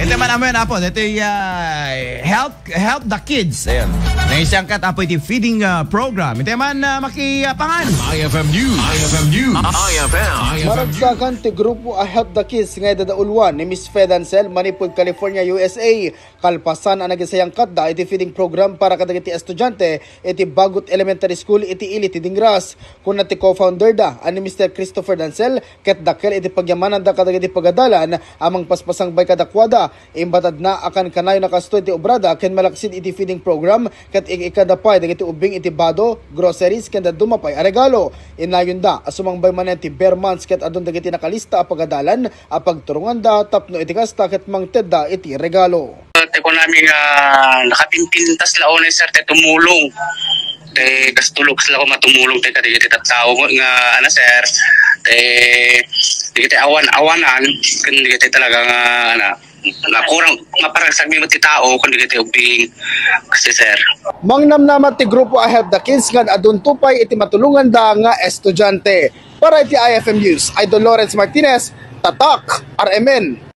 ito man naman po, ito yung help the kids. Ayan. Naisang kat apo iti feeding program. Ito man makipangan. IFM News. IFM News. IFM. Maragsakan ti grupo a Help the Kids nga dadaulwan ni Miss Fedancel, Manipur, California, USA. Kalpasan ang nagisayang katda iti feeding program para kadagiti estudyante iti Bagot Elementary School iti Ili Tidingras. Kung ti co-founder da ani Mr. Christopher Dancel ket dakkel iti pagyamanan da kadagiti pagadalan amang paspasang bay kadakwada imbatad na akan kanayo nakasto iti obrada ken malaksid iti feeding program ket ikadapay dagiti ubing iti bado groceries ken dumapay a regalo. Inayon da asumang bay manen ti bare months ket adun dagiti nakalista a pagadalan a pagturungan da tapno iti kasta ket mangted da iti regalo. Ko namin nakapimpintas laon sir te tumulong te gastulog sila ko matumulong te kadagiti tattao nga ana sir te digiti awan-awanan kun digiti talaga nga ana na kurang maparasag mi ti tao kun digiti ubing kasi sir Mangnamnamat ti grupo a Help the Kids nga adun tupay iti matulungan da nga estudyante. Para iti IFM News, Idol Lawrence Martinez, Tatak, RMN.